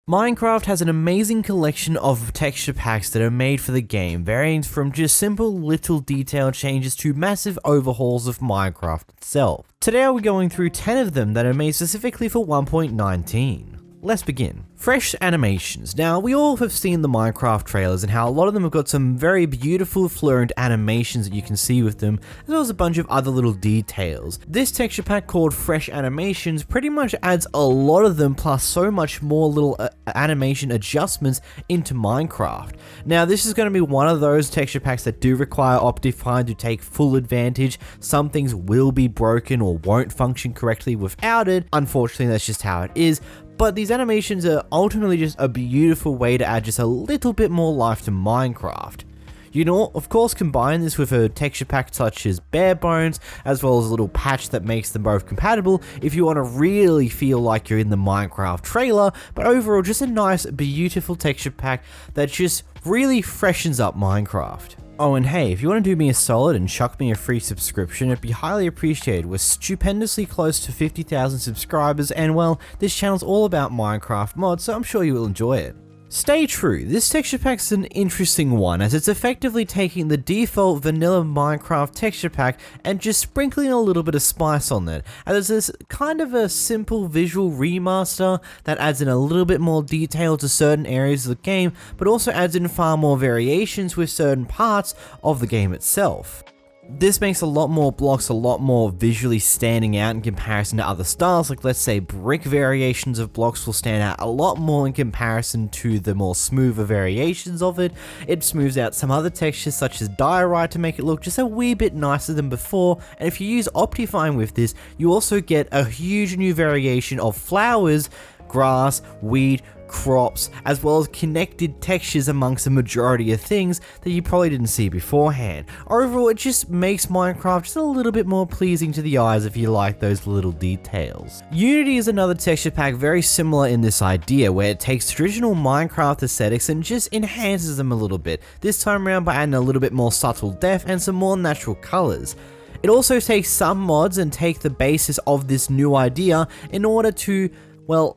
Minecraft has an amazing collection of texture packs that are made for the game, varying from just simple little detail changes to massive overhauls of Minecraft itself. Today I'll be going through 10 of them that are made specifically for 1.19. Let's begin. Fresh animations. Now, we all have seen the Minecraft trailers and how a lot of them have got some very beautiful fluent animations that you can see with them, as well as a bunch of other little details. This texture pack called Fresh Animations pretty much adds a lot of them plus so much more little animation adjustments into Minecraft. Now, this is going to be one of those texture packs that do require Optifine to take full advantage. Some things will be broken or won't function correctly without it. Unfortunately, that's just how it is. But these animations are ultimately just a beautiful way to add just a little bit more life to Minecraft. You can, of course, combine this with a texture pack such as Bare Bones, as well as a little patch that makes them both compatible if you want to really feel like you're in the Minecraft trailer, but overall just a nice, beautiful texture pack that just really freshens up Minecraft. Oh, and hey, if you want to do me a solid and chuck me a free subscription, it'd be highly appreciated. We're stupendously close to 50,000 subscribers, and well, this channel's all about Minecraft mods, so I'm sure you will enjoy it. Stay true. This texture pack's an interesting one, as it's effectively taking the default vanilla Minecraft texture pack and just sprinkling a little bit of spice on it, as it's kind of a simple visual remaster that adds in a little bit more detail to certain areas of the game, but also adds in far more variations with certain parts of the game itself. This makes a lot more blocks a lot more visually standing out in comparison to other styles, like let's say brick variations of blocks will stand out a lot more in comparison to the more smoother variations of it. It smooths out some other textures such as diorite to make it look just a wee bit nicer than before, and if you use Optifine with this, you also get a huge new variation of flowers, grass, weed, crops, as well as connected textures amongst a majority of things that you probably didn't see beforehand. Overall, it just makes Minecraft just a little bit more pleasing to the eyes if you like those little details. Unity is another texture pack very similar in this idea, where it takes traditional Minecraft aesthetics and just enhances them a little bit, this time around by adding a little bit more subtle depth and some more natural colors. It also takes some mods and take the basis of this new idea in order to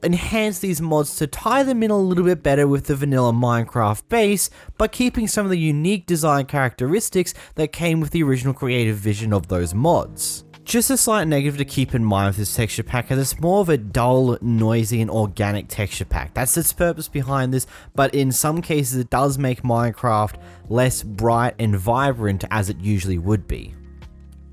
enhance these mods to tie them in a little bit better with the vanilla Minecraft base, but keeping some of the unique design characteristics that came with the original creative vision of those mods. Just a slight negative to keep in mind with this texture pack, as it's more of a dull, noisy, and organic texture pack. That's its purpose behind this, but in some cases it does make Minecraft less bright and vibrant as it usually would be.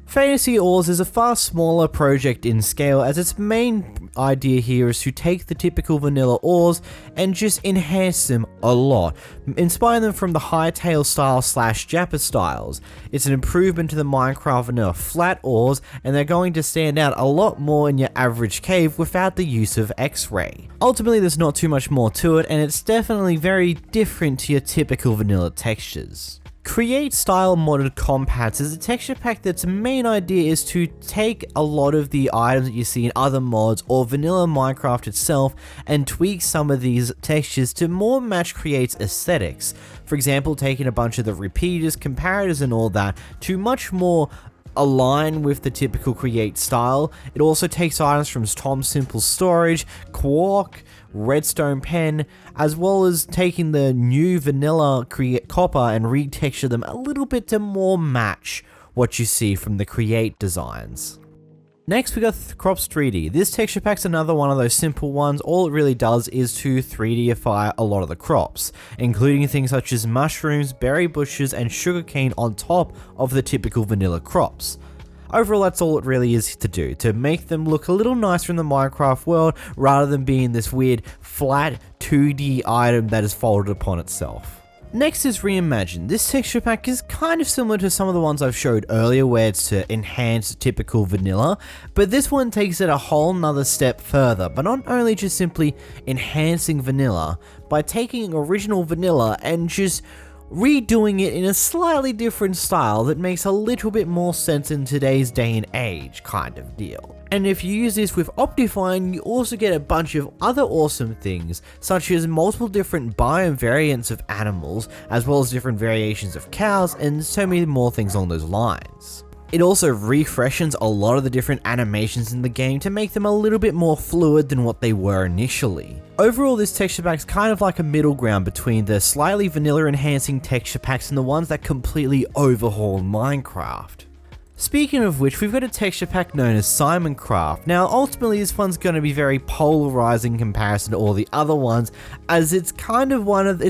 Fantasy Ores is a far smaller project in scale, as its main idea here is to take the typical vanilla ores and just enhance them a lot, inspire them from the Hightail style / Jappa styles. It's an improvement to the Minecraft vanilla flat ores, and they're going to stand out a lot more in your average cave without the use of X-ray. Ultimately, there's not too much more to it, and it's definitely very different to your typical vanilla textures. Create Style Modded Compats is a texture pack that's main idea is to take a lot of the items that you see in other mods or vanilla Minecraft itself and tweak some of these textures to more match Create's aesthetics. For example, taking a bunch of the repeaters, comparators and all that to much more align with the typical Create style. It also takes items from Tom Simple's storage, Quark, Redstone Pen, as well as taking the new vanilla Create copper and retexture them a little bit to more match what you see from the Create designs. Next we got 𝓵𝓷𝓷𝓰. This texture pack's another one of those simple ones. All it really does is to 3Dify a lot of the crops, including things such as mushrooms, berry bushes, and sugarcane on top of the typical vanilla crops. Overall, that's all it really is to do, to make them look a little nicer in the Minecraft world rather than being this weird flat 2D item that is folded upon itself. Next is Reimagined. This texture pack is kind of similar to some of the ones I've showed earlier, where it's to enhance typical vanilla, but this one takes it a whole nother step further, but not only just simply enhancing vanilla, by taking original vanilla and just redoing it in a slightly different style that makes a little bit more sense in today's day and age kind of deal. And if you use this with Optifine, you also get a bunch of other awesome things, such as multiple different biome variants of animals, as well as different variations of cows, and so many more things along those lines. It also refreshes a lot of the different animations in the game to make them a little bit more fluid than what they were initially. Overall, this texture pack is kind of like a middle ground between the slightly vanilla enhancing texture packs and the ones that completely overhaul Minecraft. Speaking of which, we've got a texture pack known as SimonKraft. Now, ultimately, this one's going to be very polarizing in comparison to all the other ones, as it's kind of like the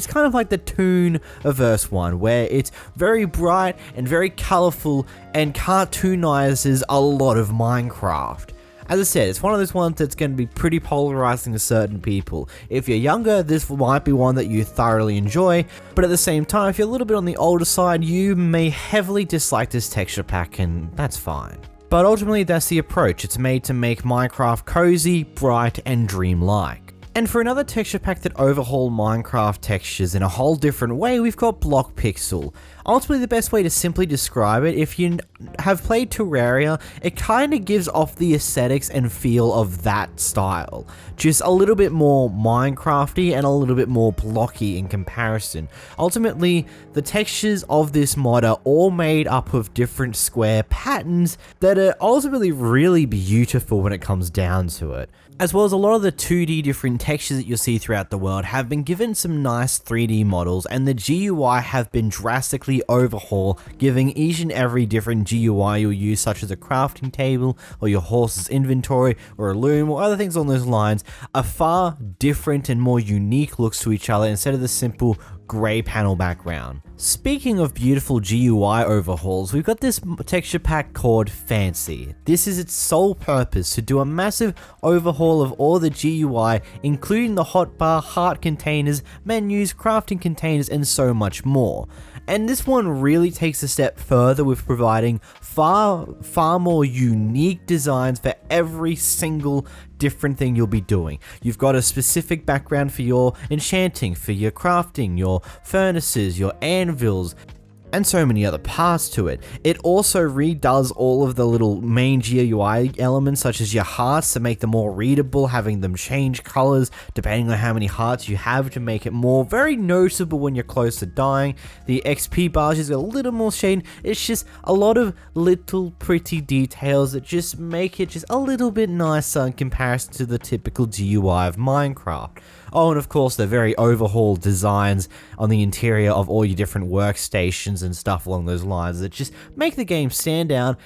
𝓵𝓷𝓷𝓴𝓼 one, where it's very bright and very colorful and cartoonizes a lot of Minecraft. As I said, it's one of those ones that's going to be pretty polarizing to certain people. If you're younger, this might be one that you thoroughly enjoy, but at the same time, if you're a little bit on the older side, you may heavily dislike this texture pack, and that's fine. But ultimately, that's the approach. It's made to make Minecraft cozy, bright, and dreamlike. And for another texture pack that overhaul Minecraft textures in a whole different way, we've got BlockPixel. Ultimately, the best way to simply describe it, if you have played Terraria, it kind of gives off the aesthetics and feel of that style. Just a little bit more Minecrafty and a little bit more blocky in comparison. Ultimately, the textures of this mod are all made up of different square patterns that are ultimately really beautiful when it comes down to it. As well as a lot of the 2D different textures that you'll see throughout the world have been given some nice 3D models, and the GUI have been drastically overhauled, giving each and every different GUI you'll use, such as a crafting table, or your horse's inventory, or a loom, or other things on those lines, a far different and more unique looks to each other instead of the simple grey panel background. Speaking of beautiful GUI overhauls, we've got this texture pack called Fancy. This is its sole purpose, to do a massive overhaul of all the GUI, including the hotbar, heart containers, menus, crafting containers, and so much more. And this one really takes a step further with providing far more unique designs for every single different thing you'll be doing. You've got a specific background for your enchanting, for your crafting, your furnaces, your anvils, and so many other parts to it. It also redoes all of the little main GUI elements, such as your hearts, to make them more readable, having them change colors depending on how many hearts you have to make it more very noticeable when you're close to dying. The XP bars is a little more shaded. It's just a lot of little pretty details that just make it just a little bit nicer in comparison to the typical GUI of Minecraft. Oh, and of course, the very overhauled designs on the interior of all your different workstations and stuff along those lines that just make the game stand out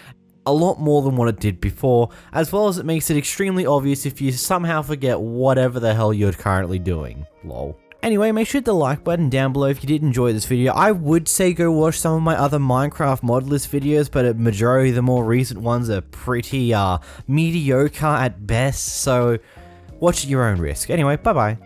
a lot more than what it did before, as well as it makes it extremely obvious if you somehow forget whatever the hell you're currently doing. Lol. Anyway, make sure to hit the like button down below if you did enjoy this video. I would say go watch some of my other Minecraft mod list videos, but a majority of the more recent ones are pretty mediocre at best, so watch at your own risk. Anyway, bye bye.